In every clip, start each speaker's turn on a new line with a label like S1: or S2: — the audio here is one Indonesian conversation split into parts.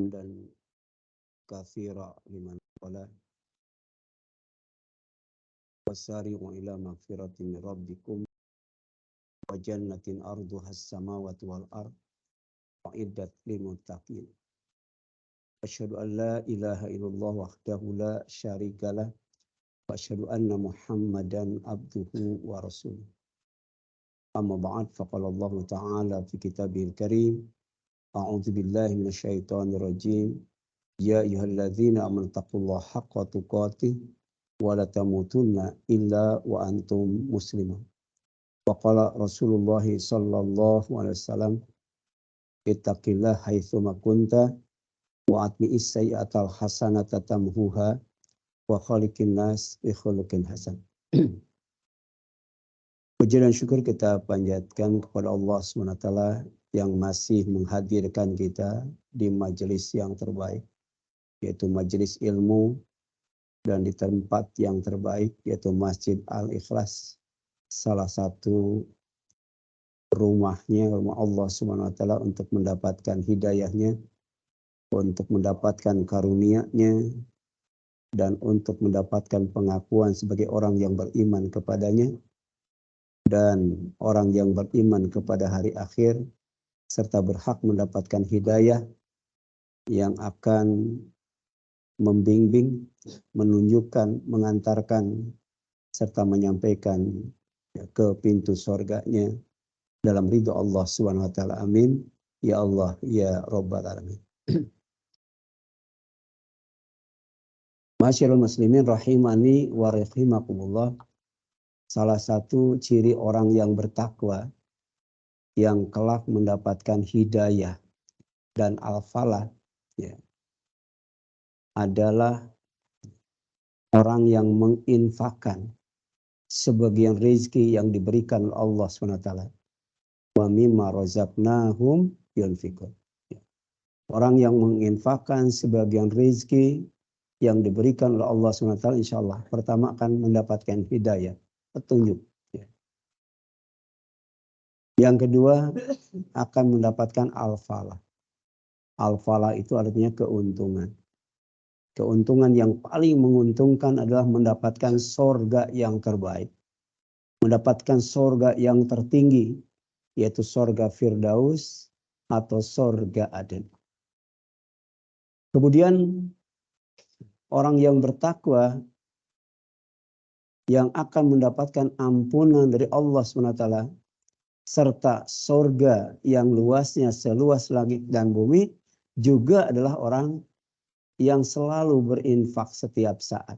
S1: dan katsira liman qala wasari'u ila magfiratin min rabbikum wa jannatin arduha as-samawati wal ard uiddat lil muttaqin. Asyhadu an la ilaha illallah wahdahu la syarikalah wa asyhadu anna Muhammadan abduhu wa rasuluh. Amma ba'd, faqala Allah Ta'ala fi kitabihil karim. A'udzu billahi minasyaitonir rajim. Ya ayyuhalladzina amanu taqullaha haqqa tuqatih wa la tamutunna illa wa antum muslimun. Wa qala Rasulullah sallallahu alaihi wasallam, ittaqillaha haitsu ma kunta wa atmi'is sayyi'atal hasanata tamhuha wa khaliqin nas bi khuluqin hasan. Puji dan syukur kita panjatkan kepada Allah SWT yang masih menghadirkan kita di majelis yang terbaik, yaitu majelis ilmu, dan di tempat yang terbaik, yaitu Masjid Al-Ikhlas, salah satu rumahnya, rumah Allah SWT untuk mendapatkan hidayahnya, untuk mendapatkan karunia-Nya, dan untuk mendapatkan pengakuan sebagai orang yang beriman kepadanya, dan orang yang beriman kepada hari akhir, serta berhak mendapatkan hidayah yang akan membimbing, menunjukkan, mengantarkan, serta menyampaikan ke pintu surganya dalam ridho Allah SWT. Amin. Ya Allah, ya Rabbal Alamin. Masyarul muslimin rahimani wa rahimakumullah. Salah satu ciri orang yang bertakwa yang kelak mendapatkan hidayah dan al-falah ya, adalah orang yang menginfakkan sebagian rezeki yang diberikan oleh Allah SWT. Wa mimma razaqnahum yunfikun. Orang yang menginfakkan sebagian rezeki yang diberikan oleh Allah SWT, insya Allah pertama akan mendapatkan hidayah, petunjuk. Yang kedua akan mendapatkan al-falah. Al-falah itu artinya keuntungan. Keuntungan yang paling menguntungkan adalah mendapatkan sorga yang terbaik. Mendapatkan sorga yang tertinggi, yaitu sorga Firdaus atau sorga Aden. Kemudian orang yang bertakwa yang akan mendapatkan ampunan dari Allah SWT serta sorga yang luasnya seluas langit dan bumi juga adalah orang yang selalu berinfak setiap saat.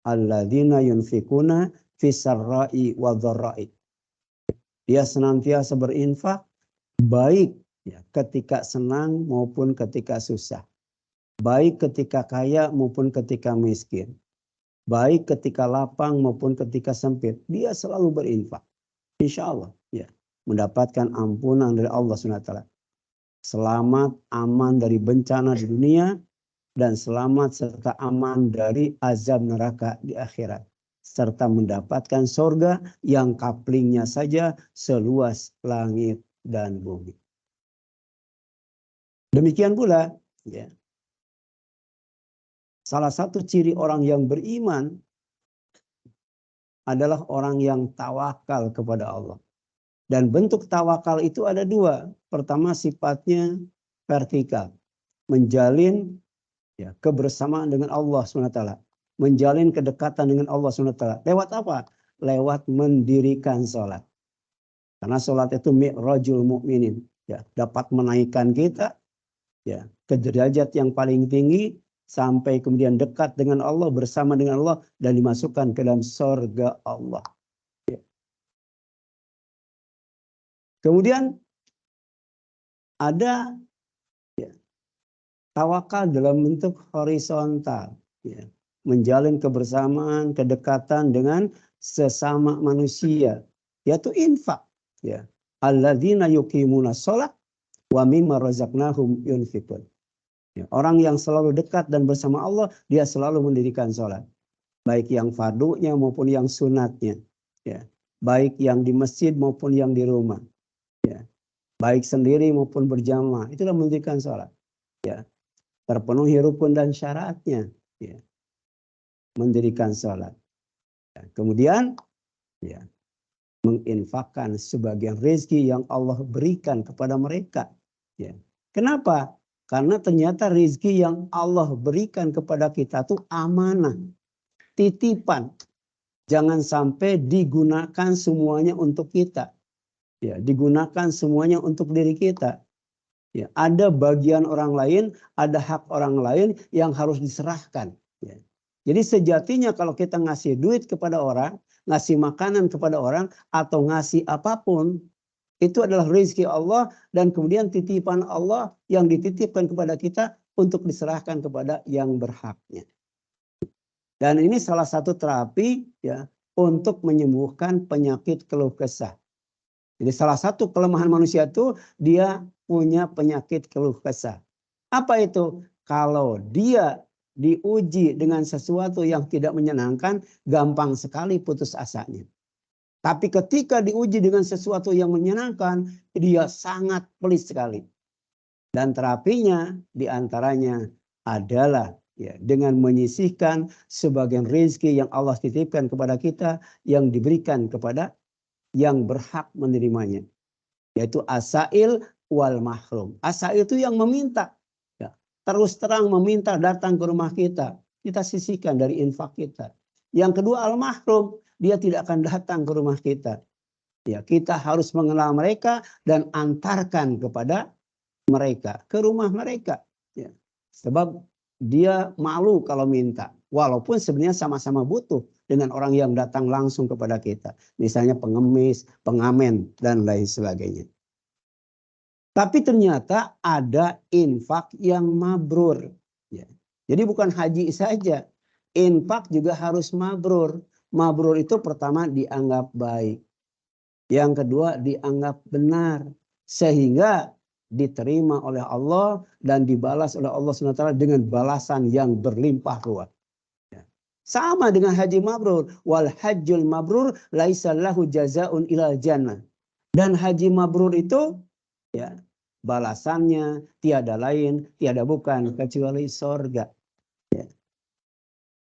S1: Alladzina yunfikuna fisarra'i wa dharra'i. Dia senantiasa berinfak baik ya, ketika senang maupun ketika susah. Baik ketika kaya maupun ketika miskin. Baik ketika lapang maupun ketika sempit. Dia selalu berinfak. Insya Allah ya, mendapatkan ampunan dari Allah SWT. Selamat, aman dari bencana di dunia. Dan selamat serta aman dari azab neraka di akhirat. Serta mendapatkan surga yang kaplingnya saja seluas langit dan bumi. Demikian pula ya, salah satu ciri orang yang beriman adalah orang yang tawakal kepada Allah. Dan bentuk tawakal itu ada dua. Pertama sifatnya vertikal. Menjalin ya, kebersamaan dengan Allah SWT. Menjalin kedekatan dengan Allah SWT. Lewat apa? Lewat mendirikan sholat. Karena sholat itu mi'rajul mu'minin. Ya, dapat menaikkan kita ya, ke derajat yang paling tinggi. Sampai kemudian dekat dengan Allah, bersama dengan Allah, dan dimasukkan ke dalam surga Allah. Ya. Kemudian ada ya, tawakal dalam bentuk horizontal. Ya. Menjalin kebersamaan, kedekatan dengan sesama manusia. Yaitu infak. Ya. Alladzina yuqimuna sholat wa mimma razaqnahum yunfikun. Orang yang selalu dekat dan bersama Allah, dia selalu mendirikan sholat. Baik yang fardunya maupun yang sunatnya. Ya. Baik yang di masjid maupun yang di rumah. Ya. Baik sendiri maupun berjamaah. Itulah mendirikan sholat. Ya. terpenuhi rukun dan syaratnya, ya, mendirikan sholat. Kemudian ya, menginfakkan sebagian rezeki yang Allah berikan kepada mereka. Ya. Kenapa? Karena ternyata rezeki yang Allah berikan kepada kita itu amanah, titipan. Jangan sampai digunakan semuanya untuk kita. Ya, digunakan semuanya untuk diri kita. Ya, ada bagian orang lain, ada hak orang lain yang harus diserahkan. Ya. Jadi sejatinya kalau kita ngasih duit kepada orang, ngasih makanan kepada orang, atau ngasih apapun, itu adalah rezeki Allah dan kemudian titipan Allah yang dititipkan kepada kita untuk diserahkan kepada yang berhaknya. Dan ini salah satu terapi ya untuk menyembuhkan penyakit keluh kesah. Jadi salah satu kelemahan manusia itu dia punya penyakit keluh kesah. Apa itu? Kalau dia diuji dengan sesuatu yang tidak menyenangkan, gampang sekali putus asanya. Tapi ketika diuji dengan sesuatu yang menyenangkan, dia sangat pelit sekali. Dan terapinya diantaranya adalah ya, dengan menyisihkan sebagian rezeki yang Allah titipkan kepada kita yang diberikan kepada yang berhak menerimanya. Yaitu asail wal mahrum. Asail itu yang meminta. Ya, terus terang meminta datang ke rumah kita. Kita sisihkan dari infak kita. Yang kedua al mahrum. Dia tidak akan datang ke rumah kita. Ya, kita harus mengenal mereka dan antarkan kepada mereka, ke rumah mereka. Ya. Sebab dia malu kalau minta. Walaupun sebenarnya sama-sama butuh dengan orang yang datang langsung kepada kita. Misalnya pengemis, pengamen, dan lain sebagainya. Tapi ternyata ada infak yang mabrur. Ya. Jadi bukan haji saja. Infak juga harus mabrur. Mabrur itu pertama dianggap baik. Yang kedua dianggap benar. Sehingga diterima oleh Allah dan dibalas oleh Allah SWT dengan balasan yang berlimpah ruah. Ya. Sama dengan haji mabrur. Wal hajjul mabrur laisa lahu jazaun ilal jannah. Dan haji mabrur itu ya balasannya tiada lain, tiada bukan kecuali sorga. Ya.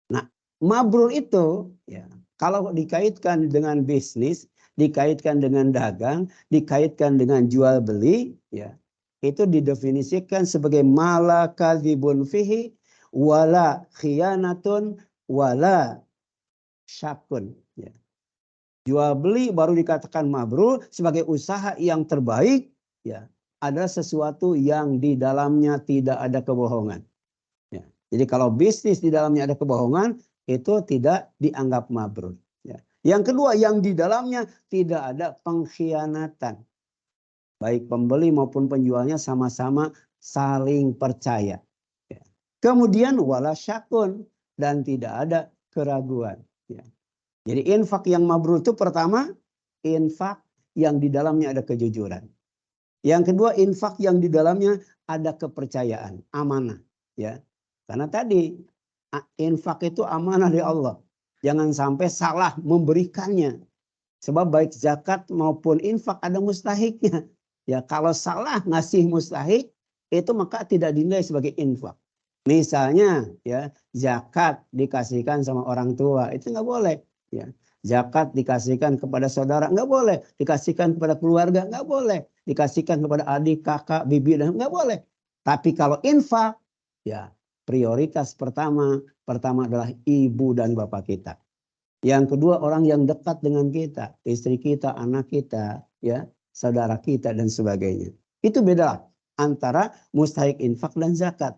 S1: Nah, mabrur itu ya kalau dikaitkan dengan bisnis, dikaitkan dengan dagang, dikaitkan dengan jual beli, ya itu didefinisikan sebagai mala kadzibun fihi wala khiyanatun wala syakun. Ya. Jual beli baru dikatakan mabrur sebagai usaha yang terbaik, ya adalah sesuatu yang di dalamnya tidak ada kebohongan. Ya. Jadi kalau bisnis di dalamnya ada kebohongan, itu tidak dianggap mabrur. Ya. Yang kedua, yang di dalamnya tidak ada pengkhianatan. Baik pembeli maupun penjualnya sama-sama saling percaya. Ya. Kemudian wala syakun dan tidak ada keraguan. Ya. Jadi infak yang mabrur itu pertama, infak yang di dalamnya ada kejujuran. Yang kedua, infak yang di dalamnya ada kepercayaan, amanah. Ya. Karena tadi infak itu amanah dari Allah. Jangan sampai salah memberikannya. Sebab baik zakat maupun infak ada mustahiknya. Ya, kalau salah ngasih mustahik itu maka tidak dinilai sebagai infak. Misalnya ya zakat dikasihkan sama orang tua itu nggak boleh. Ya, zakat dikasihkan kepada saudara nggak boleh. Dikasihkan kepada keluarga nggak boleh. Dikasihkan kepada adik, kakak, bibi dan nggak boleh. Tapi kalau infak ya prioritas pertama adalah ibu dan bapak kita. Yang kedua orang yang dekat dengan kita, istri kita, anak kita, ya, saudara kita dan sebagainya. Itu beda antara mustahik infak dan zakat.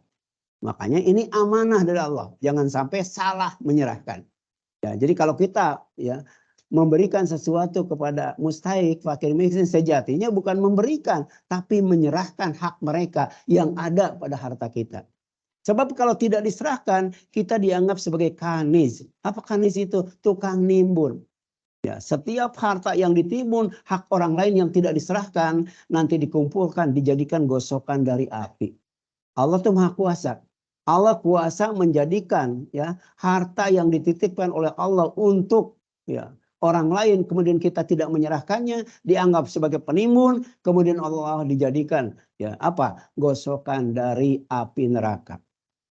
S1: Makanya ini amanah dari Allah. Jangan sampai salah menyerahkan. Ya, jadi kalau kita ya memberikan sesuatu kepada mustahik, fakir miskin sejatinya bukan memberikan, tapi menyerahkan hak mereka yang ada pada harta kita. Sebab kalau tidak diserahkan, kita dianggap sebagai kanis. Apa kanis itu? Tukang nimbun. Ya, setiap harta yang ditimbun, hak orang lain yang tidak diserahkan, nanti dikumpulkan, dijadikan gosokan dari api. Allah itu maha kuasa. Allah kuasa menjadikan ya harta yang dititipkan oleh Allah untuk ya orang lain, kemudian kita tidak menyerahkannya, dianggap sebagai penimbun, kemudian Allah dijadikan ya apa? Gosokan dari api neraka.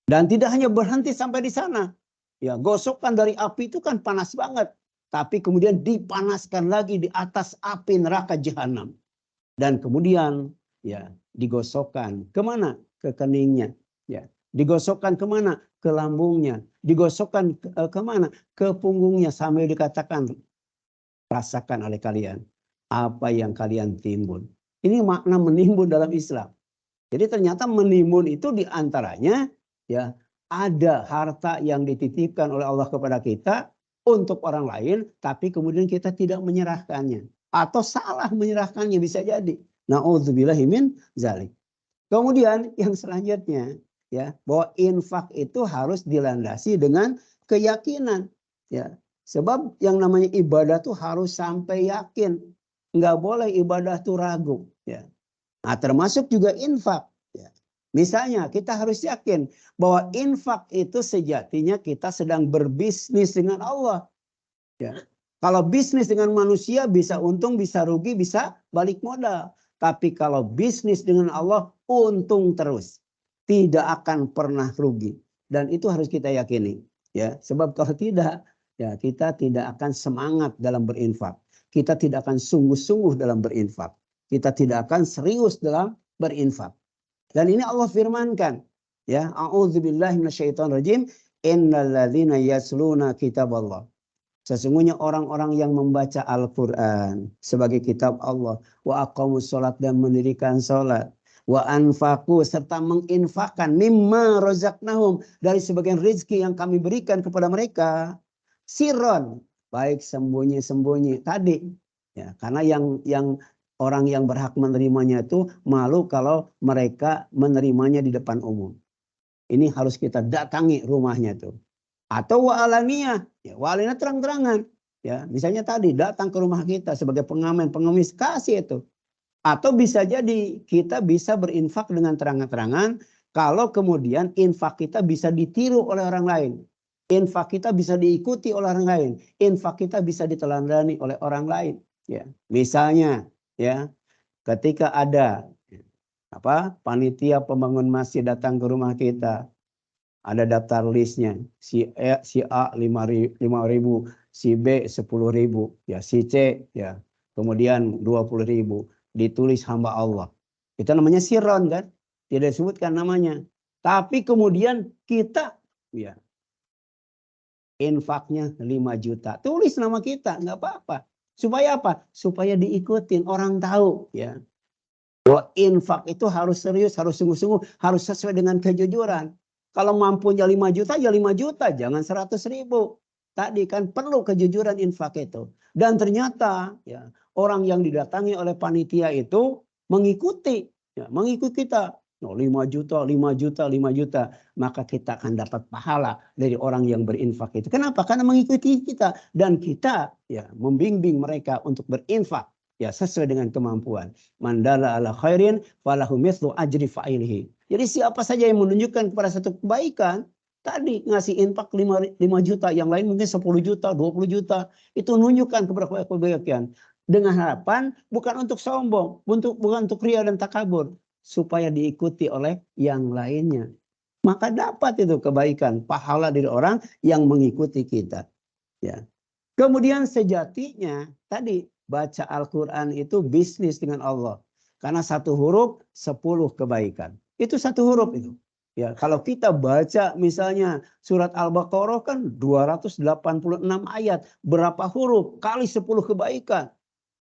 S1: Dan tidak hanya berhenti sampai di sana. Ya, gosokkan dari api itu kan panas banget. Tapi kemudian dipanaskan lagi di atas api neraka jahanam. Dan kemudian ya digosokkan kemana? Ke keningnya. Ya, digosokkan kemana? Ke lambungnya. Digosokkan kemana? Ke punggungnya sambil dikatakan rasakan oleh kalian apa yang kalian timbun. Ini makna menimbun dalam Islam. Jadi ternyata menimbun itu diantaranya ya ada harta yang dititipkan oleh Allah kepada kita untuk orang lain, tapi kemudian kita tidak menyerahkannya atau salah menyerahkannya bisa jadi. Nauzubillahi min zalik. Kemudian yang selanjutnya ya bahwa infak itu harus dilandasi dengan keyakinan ya. Sebab yang namanya ibadah tuh harus sampai yakin. Nggak boleh ibadah tuh ragu ya. Nah, termasuk juga infak ya. Misalnya kita harus yakin bahwa infak itu sejatinya kita sedang berbisnis dengan Allah ya. Kalau bisnis dengan manusia bisa untung, bisa rugi, bisa balik modal. Tapi kalau bisnis dengan Allah untung terus. Tidak akan pernah rugi. Dan itu harus kita yakini. Ya, sebab kalau tidak, ya kita tidak akan semangat dalam berinfak. Kita tidak akan sungguh-sungguh dalam berinfak. Kita tidak akan serius dalam berinfak. Dan ini Allah firmankan. Ya, a'udzubillahi minasyaitonirrajim. Innalladzina yasluna kitaballah. Sesungguhnya orang-orang yang membaca Al-Quran sebagai kitab Allah. Wa aqamus sholat dan mendirikan sholat. Wa anfaku serta menginfakkan mimma rozaknahum. Dari sebagian rezeki yang kami berikan kepada mereka. Sirron. Baik sembunyi-sembunyi. Tadi. Ya, karena yang orang yang berhak menerimanya itu malu kalau mereka menerimanya di depan umum. Ini harus kita datangi rumahnya tuh. Atau wa'alaniyah, ya, wa'alaniyah terang-terangan. Ya, misalnya tadi datang ke rumah kita sebagai pengamen, pengemis, kasih itu. Atau bisa jadi kita bisa berinfak dengan terang-terangan kalau kemudian infak kita bisa ditiru oleh orang lain. Infak kita bisa diikuti oleh orang lain. Infak kita bisa diteladani oleh orang lain. Ya, misalnya ya ketika ada panitia pembangun masjid datang ke rumah kita. Ada daftar listnya, si A 5.000, si B 10.000, ya si C ya kemudian 20.000, ditulis hamba Allah. Itu namanya sirron kan, tidak disebutkan namanya. Tapi kemudian kita ya infaknya 5 juta, tulis nama kita, nggak apa-apa. Supaya apa? Supaya diikutin orang tahu ya. Bahwa infak itu harus serius, harus sungguh-sungguh, harus sesuai dengan kejujuran. Kalau mampunya 5 juta, ya 5 juta. Jangan 100.000. Tadi kan perlu kejujuran infak itu. Dan ternyata ya, orang yang didatangi oleh panitia itu mengikuti. Ya, mengikuti kita. Oh, 5 juta, 5 juta, 5 juta. Maka kita akan dapat pahala dari orang yang berinfak itu. Kenapa? Karena mengikuti kita. Dan kita ya membimbing mereka untuk berinfak. Ya sesuai dengan kemampuan. Mandala ala khairin falahu mithlu ajri fa'ilihi. Jadi siapa saja yang menunjukkan kepada satu kebaikan, tadi ngasih infak 5 juta, yang lain mungkin 10 juta, 20 juta, itu menunjukkan kepada kebaikan. Dengan harapan bukan untuk sombong, bukan untuk ria dan takabur, supaya diikuti oleh yang lainnya. Maka dapat itu kebaikan, pahala dari orang yang mengikuti kita. Ya. Kemudian sejatinya tadi baca Al-Quran itu bisnis dengan Allah. Karena satu huruf 10 kebaikan. Itu satu huruf itu. Ya, kalau kita baca misalnya surat Al-Baqarah kan 286 ayat. Berapa huruf kali 10 kebaikan.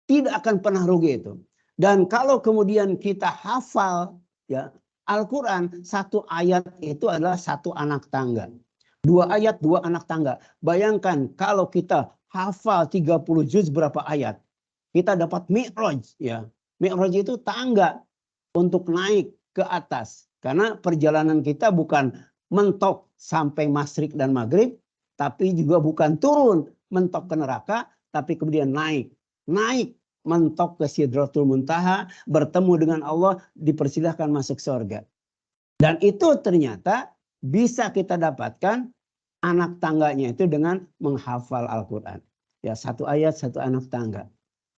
S1: Tidak akan pernah rugi itu. Dan kalau kemudian kita hafal ya Al-Quran, satu ayat itu adalah satu anak tangga. 2 ayat, 2 anak tangga. Bayangkan kalau kita hafal 30 juz berapa ayat. Kita dapat mi'raj ya. Mi'raj itu tangga untuk naik ke atas. Karena perjalanan kita bukan mentok sampai masyrik dan maghrib. Tapi juga bukan turun mentok ke neraka. Tapi kemudian naik. Naik mentok ke Sidratul Muntaha. Bertemu dengan Allah. Dipersilahkan masuk surga. Dan itu ternyata bisa kita dapatkan anak tangganya itu dengan menghafal Al-Quran. Ya, satu ayat, satu anak tangga.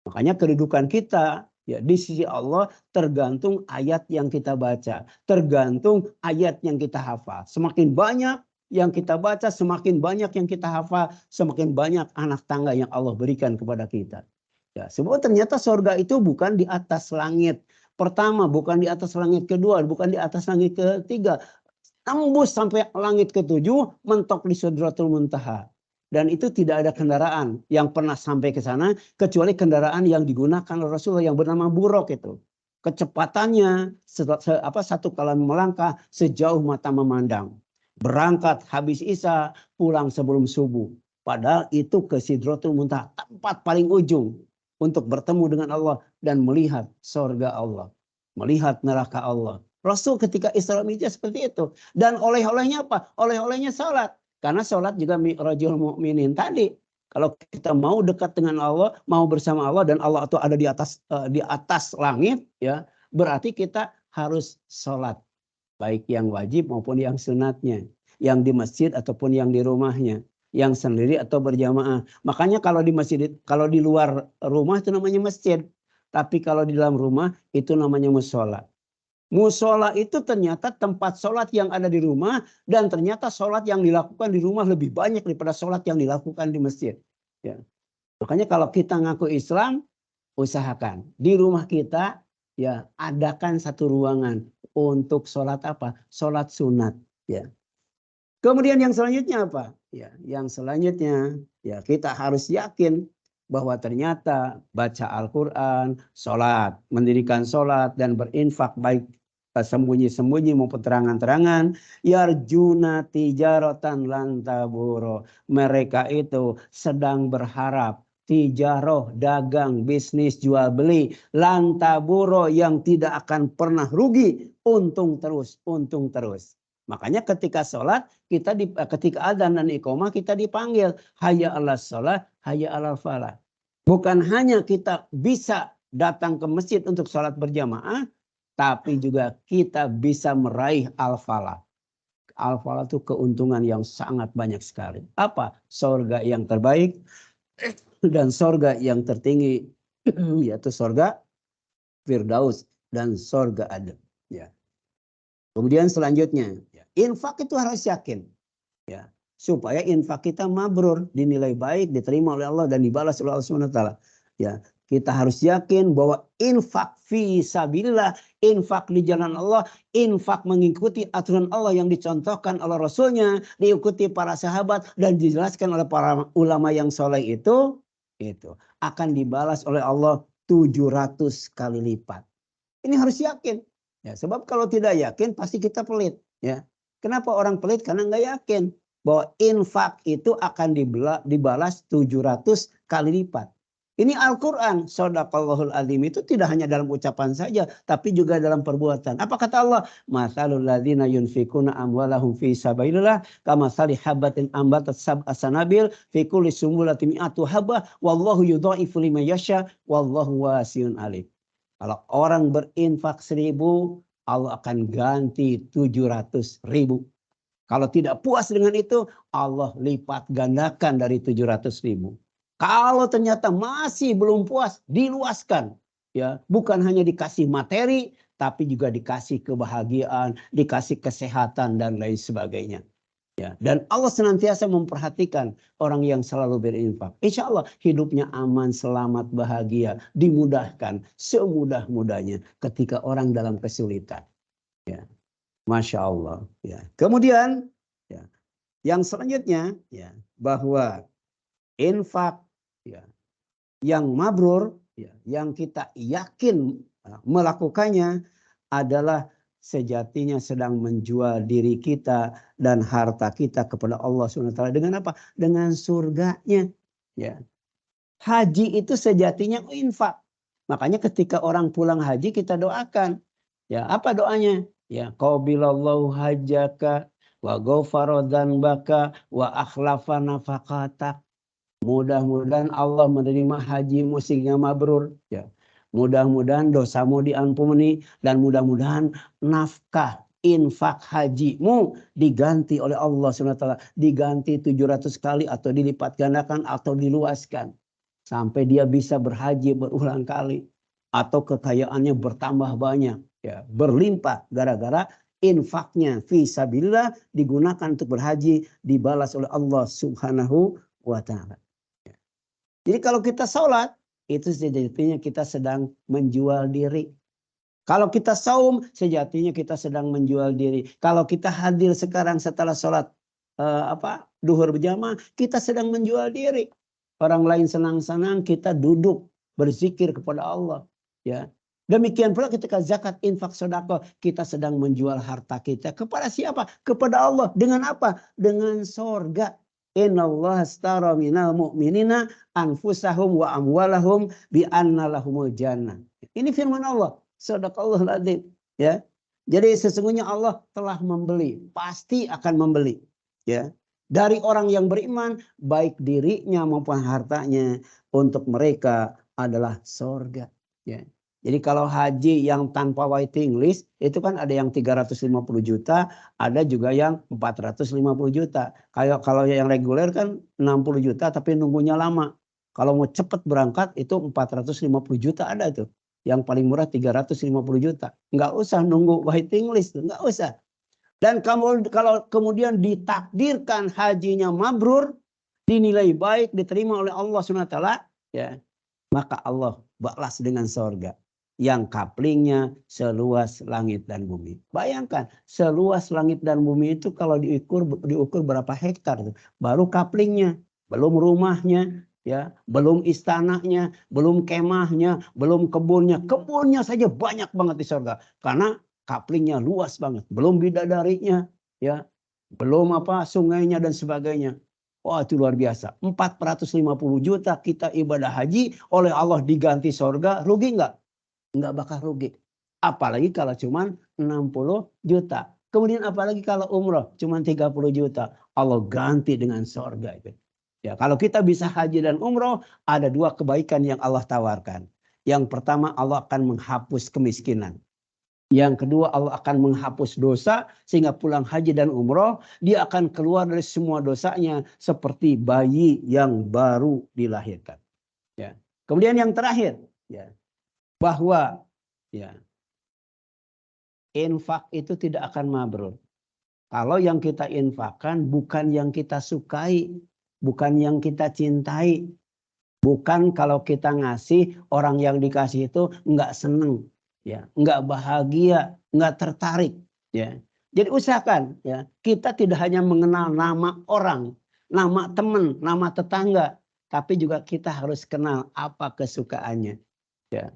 S1: Makanya kedudukan kita Ya, di sisi Allah tergantung ayat yang kita baca, tergantung ayat yang kita hafal. Semakin banyak yang kita baca, semakin banyak yang kita hafal, semakin banyak anak tangga yang Allah berikan kepada kita. Ya, sebab ternyata surga itu bukan di atas langit pertama, bukan di atas langit kedua, bukan di atas langit ketiga. Tembus sampai langit ketujuh, mentok di Sidratul Muntaha. Dan itu tidak ada kendaraan yang pernah sampai ke sana kecuali kendaraan yang digunakan oleh Rasulullah yang bernama buruk itu. Kecepatannya satu kali melangkah sejauh mata memandang. Berangkat habis Isya, pulang sebelum subuh. Padahal itu ke Sidratul Muntaha, tempat paling ujung untuk bertemu dengan Allah dan melihat surga Allah, melihat neraka Allah. Rasul ketika Isra Mi'raj seperti itu. Dan oleh-olehnya apa? Oleh-olehnya salat. Karena salat juga mi'rajul mu'minin tadi. Kalau kita mau dekat dengan Allah, mau bersama Allah dan Allah itu ada di atas langit, ya, berarti kita harus salat, baik yang wajib maupun yang sunatnya, yang di masjid ataupun yang di rumahnya, yang sendiri atau berjamaah. Makanya kalau di masjid, kalau di luar rumah itu namanya masjid, tapi kalau di dalam rumah itu namanya mushola. Musola itu ternyata tempat sholat yang ada di rumah dan ternyata sholat yang dilakukan di rumah lebih banyak daripada sholat yang dilakukan di masjid. Ya. Makanya kalau kita ngaku Islam, usahakan di rumah kita ya adakan satu ruangan untuk sholat apa? Sholat sunat. Ya. Kemudian yang selanjutnya apa? Ya, yang selanjutnya ya kita harus yakin bahwa ternyata baca Al-Quran, sholat, mendirikan sholat dan berinfak baik sembunyi-sembunyi maupun terangan-terangan. Yarjuna tijaratan lantaburo. Mereka itu sedang berharap tijaroh, dagang, bisnis, jual beli, lantaburo yang tidak akan pernah rugi, untung terus, untung terus. Makanya ketika sholat, ketika adzan dan iqamah kita dipanggil hayya 'alas sholat, hayya 'alal falah. Bukan hanya kita bisa datang ke masjid untuk sholat berjamaah, tapi juga kita bisa meraih al-falah. Al-falah itu keuntungan yang sangat banyak sekali. Apa? Surga yang terbaik dan surga yang tertinggi, yaitu surga Firdaus dan surga Adem. Ya. Kemudian selanjutnya, infak itu harus yakin, ya, supaya infak kita mabrur, dinilai baik, diterima oleh Allah dan dibalas oleh Allah SWT. Ya, kita harus yakin bahwa infak fi sabilillah, infak di jalan Allah, infak mengikuti aturan Allah yang dicontohkan oleh Rasulnya, diikuti para sahabat dan dijelaskan oleh para ulama yang soleh itu akan dibalas oleh Allah 700 kali lipat. Ini harus yakin. Ya, sebab kalau tidak yakin pasti kita pelit. Ya. Kenapa orang pelit? Karena nggak yakin bahwa infak itu akan dibalas 700 kali lipat. Ini Al-Quran, Shadaqallahul Azim, itu tidak hanya dalam ucapan saja, tapi juga dalam perbuatan. Apa kata Allah? Mathalul ladzina yunfikuna amwalahum fi sabilillah kamathali habatin ambatat sab'a sanabil fi kulli sumbulatin mi'atu habbah wallahu yudha'ifu liman yasha wallahu wasi'un alim. Kalau orang berinfak 1.000, Allah akan ganti 700.000. Kalau tidak puas dengan itu, Allah lipat gandakan dari 700.000. Kalau ternyata masih belum puas, diluaskan. Ya, bukan hanya dikasih materi, tapi juga dikasih kebahagiaan, dikasih kesehatan dan lain sebagainya. Ya, dan Allah senantiasa memperhatikan orang yang selalu berinfak. Insya Allah hidupnya aman, selamat, bahagia, dimudahkan semudah-mudahnya ketika orang dalam kesulitan. Ya, Masya Allah. Ya. Kemudian ya, yang selanjutnya ya, bahwa infak ya, yang mabrur, ya, yang kita yakin melakukannya adalah sejatinya sedang menjual diri kita dan harta kita kepada Allah SWT. Dengan apa? Dengan surganya. Ya. Haji itu sejatinya infak. Makanya ketika orang pulang haji kita doakan. Ya, apa doanya? Ya, qabilallahu hajjaka wa ghafara dzanbaka wa akhlafa nafaqatak. Mudah-mudahan Allah menerima hajimu sehingga mabrur. Ya. Mudah-mudahan dosamu diampuni dan mudah-mudahan nafkah infak hajimu diganti oleh Allah SWT. Diganti 700 kali atau dilipat gandakan atau diluaskan. Sampai dia bisa berhaji berulang kali. atau kekayaannya bertambah banyak, ya, berlimpah gara-gara infaknya fi sabilillah digunakan untuk berhaji, dibalas oleh Allah Subhanahu wa taala. Jadi kalau kita sholat, itu sejatinya kita sedang menjual diri. Kalau kita saum, sejatinya kita sedang menjual diri. Kalau kita hadir sekarang setelah sholat duhur berjamaah, kita sedang menjual diri. Orang lain senang-senang, kita duduk berzikir kepada Allah. Ya, demikian pula ketika zakat, infak, sedekah, kita sedang menjual harta kita kepada siapa? Kepada Allah. Dengan apa? Dengan sorga. Innallaha astara minal mu'minina anfusahum wa amwalahum bi anna lahumul jannah. Ini firman Allah. Shadaqallahul adzim, ya. Jadi sesungguhnya Allah telah membeli, pasti akan membeli, ya. Dari orang yang beriman, baik dirinya maupun hartanya, untuk mereka adalah surga, ya. Jadi kalau haji yang tanpa waiting list, itu kan ada yang 350 juta, ada juga yang 450 juta. Kalau yang reguler kan 60 juta tapi nunggunya lama. Kalau mau cepat berangkat itu 450 juta ada tuh. Yang paling murah 350 juta. Nggak usah nunggu waiting list. Nggak usah. Dan kalau kemudian ditakdirkan hajinya mabrur, dinilai baik, diterima oleh Allah SWT, ya, maka Allah balas dengan surga. Yang kaplingnya seluas langit dan bumi. Bayangkan, seluas langit dan bumi itu kalau diukur berapa hektar. Baru kaplingnya, belum rumahnya, ya, belum istananya, belum kemahnya, belum kebunnya. Kebunnya saja banyak banget di surga. Karena kaplingnya luas banget. Belum bidadarinya, ya, belum sungainya dan sebagainya. Wah, itu luar biasa. 450 juta kita ibadah haji oleh Allah diganti surga. Rugi nggak? Nggak bakal rugi. Apalagi kalau cuma 60 juta. Kemudian apalagi kalau umroh cuma 30 juta. Allah ganti dengan surga itu. Ya, kalau kita bisa haji dan umroh, ada dua kebaikan yang Allah tawarkan. Yang pertama, Allah akan menghapus kemiskinan. Yang kedua, Allah akan menghapus dosa sehingga pulang haji dan umroh dia akan keluar dari semua dosanya seperti bayi yang baru dilahirkan. Ya. Kemudian yang terakhir, ya, bahwa, ya, infak itu tidak akan mabrur. Kalau yang kita infakkan bukan yang kita sukai, bukan yang kita cintai, bukan kalau kita ngasih orang yang dikasih itu nggak seneng, ya, nggak bahagia, nggak tertarik, ya. Jadi usahakan, ya, kita tidak hanya mengenal nama orang, nama teman, nama tetangga, tapi juga kita harus kenal apa kesukaannya, ya.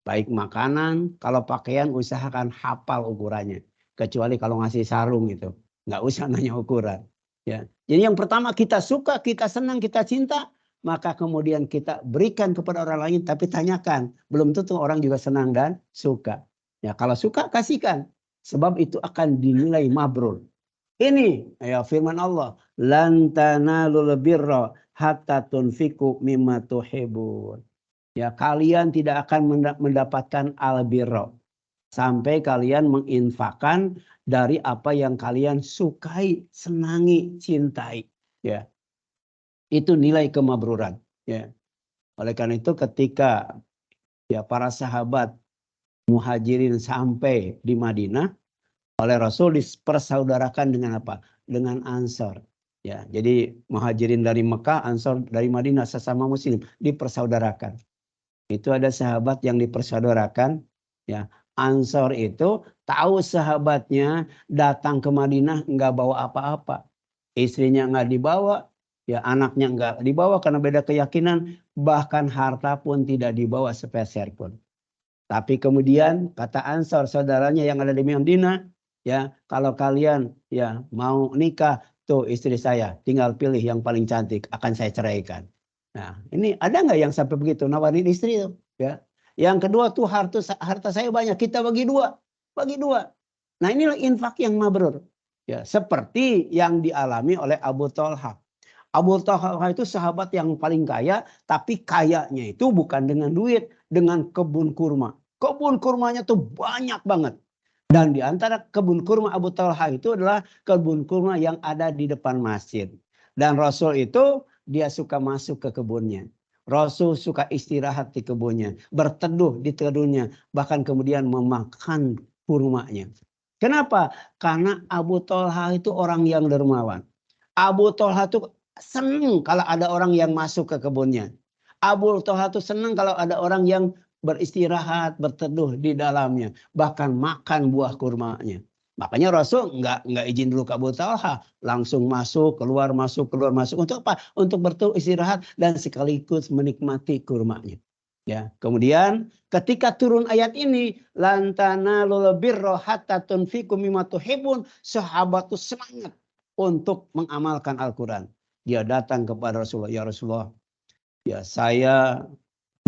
S1: Baik makanan, kalau pakaian usahakan hafal ukurannya. Kecuali kalau ngasih sarung itu, nggak usah nanya ukuran. Ya. Jadi yang pertama kita suka, kita senang, kita cinta, maka kemudian kita berikan kepada orang lain, tapi tanyakan. Belum tentu orang juga senang dan suka. Ya, kalau suka kasihkan, sebab itu akan dinilai mabrur. Ini ya firman Allah, lan tanalul birra hatta tunfiqu mimma tuhibbun. Ya, kalian tidak akan mendapatkan albirro sampai kalian menginfakkan dari apa yang kalian sukai, senangi, cintai. Ya, itu nilai kemabruran. Ya, oleh karena itu ketika, ya, para sahabat muhajirin sampai di Madinah, oleh Rasul dipersaudarakan dengan apa? Dengan Ansor. Ya, jadi muhajirin dari Mekah, Ansor dari Madinah, sesama Muslim dipersaudarakan. Itu ada sahabat yang dipersaudarakan, ya. Ansor itu tahu sahabatnya datang ke Madinah nggak bawa apa-apa. Istrinya nggak dibawa, ya, anaknya nggak dibawa karena beda keyakinan, bahkan harta pun tidak dibawa sepeser pun. Tapi kemudian kata Ansor saudaranya yang ada di Madinah, ya, kalau kalian, ya, mau nikah, tuh istri saya, tinggal pilih yang paling cantik, akan saya ceraikan. Nah, ini ada nggak yang sampai begitu nawarin istri itu, ya? Yang kedua tuh harta saya banyak, kita bagi dua, bagi dua. Nah, inilah infak yang mabrur, ya, seperti yang dialami oleh Abu Thalhah. Abu Thalhah itu sahabat yang paling kaya, tapi kayanya itu bukan dengan duit, dengan kebun kurma. Kebun kurmanya tuh banyak banget. Dan di antara kebun kurma Abu Thalhah itu adalah kebun kurma yang ada di depan masjid. Dan Rasul itu dia suka masuk ke kebunnya. Rasul suka istirahat di kebunnya, berteduh di teduhnya, bahkan kemudian memakan kurmanya. Kenapa? Karena Abu Thalha itu orang yang dermawan. Abu Thalha itu senang kalau ada orang yang masuk ke kebunnya. Abu Thalha itu senang kalau ada orang yang beristirahat, berteduh di dalamnya, bahkan makan buah kurmanya. Makanya Rasul nggak izin dulu ke Abu Thalha, langsung masuk, keluar masuk, keluar masuk. Untuk apa? Untuk berteduh, istirahat dan sekaligus menikmati kurmanya. Ya, kemudian ketika turun ayat ini, lantana lulubirro hatta tunfiku mimma tuhibun, sahabat itu semangat untuk mengamalkan Al-Quran. Dia datang kepada Rasulullah, ya Rasulullah, ya saya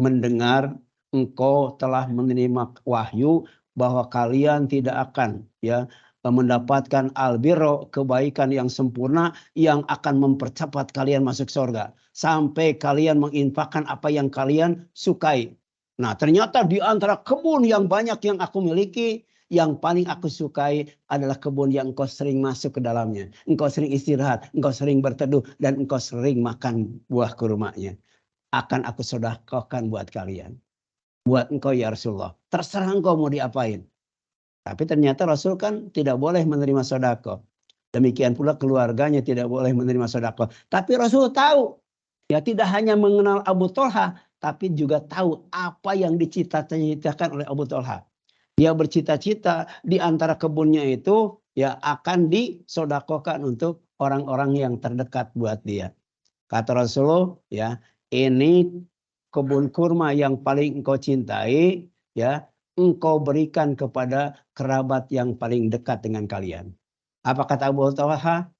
S1: mendengar engkau telah menerima wahyu bahwa kalian tidak akan ya mendapatkan albiro, kebaikan yang sempurna yang akan mempercepat kalian masuk surga sampai kalian menginfakkan apa yang kalian sukai. Nah, ternyata di antara kebun yang banyak yang aku miliki, yang paling aku sukai adalah kebun yang engkau sering masuk ke dalamnya. Engkau sering istirahat, engkau sering berteduh, dan engkau sering makan buah kurmanya. Akan aku sedekahkan buat kalian. Buat engkau ya Rasulullah. Terserah engkau mau diapain. Tapi ternyata Rasul kan tidak boleh menerima sedekah. Demikian pula keluarganya tidak boleh menerima sedekah. Tapi Rasul tahu. Ya tidak hanya mengenal Abu Thalha. Tapi juga tahu apa yang dicita-citakan oleh Abu Thalha. Dia bercita-cita di antara kebunnya itu ya akan disedekahkan untuk orang-orang yang terdekat buat dia. Kata Rasulullah, ya, ini kebun kurma yang paling engkau cintai, ya, engkau berikan kepada kerabat yang paling dekat dengan kalian. Apa kata Abu Thalha?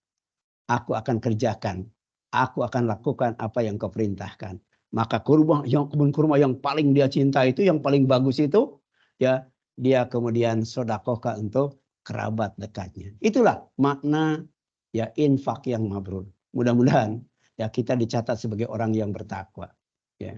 S1: Aku akan kerjakan. Aku akan lakukan apa yang kau perintahkan. Maka kebun kurma yang paling dia cinta itu, yang paling bagus itu, ya, dia kemudian sedekahkan untuk kerabat dekatnya. Itulah makna ya infak yang mabrur. Mudah-mudahan ya kita dicatat sebagai orang yang bertakwa. Ya.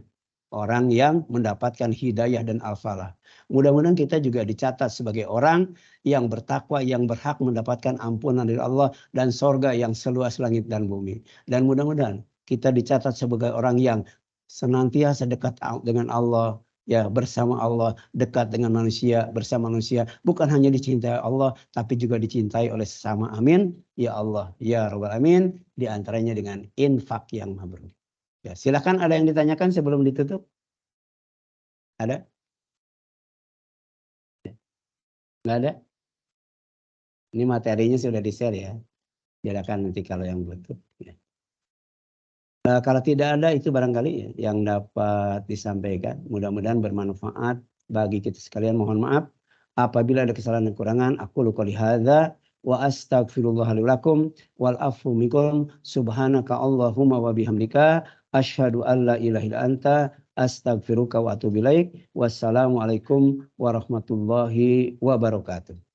S1: Orang yang mendapatkan hidayah dan al-falah. Mudah-mudahan kita juga dicatat sebagai orang yang bertakwa, yang berhak mendapatkan ampunan dari Allah dan sorga yang seluas langit dan bumi. Dan mudah-mudahan kita dicatat sebagai orang yang senantiasa dekat dengan Allah, ya bersama Allah, dekat dengan manusia, bersama manusia. Bukan hanya dicintai Allah, tapi juga dicintai oleh sesama. Amin. Ya Allah, ya Rabbal Amin. Di antaranya dengan infak yang mabrur. Ya, silakan ada yang ditanyakan sebelum ditutup? Ada? Nggak ada? Ini materinya sudah di-share ya. Silakan nanti kalau yang butuh. Ya. Kalau tidak ada itu barangkali ya, yang dapat disampaikan. Mudah-mudahan bermanfaat bagi kita sekalian. Mohon maaf apabila ada kesalahan dan kekurangan. Aku qouli hadza wa astaghfirullah li walakum wal afu minkum subhanaka Allahumma wa bihamdika asyhadu an la ilaha illa anta astaghfiruka wa atubu ilaik. Wassalamualaikum warahmatullahi wabarakatuh.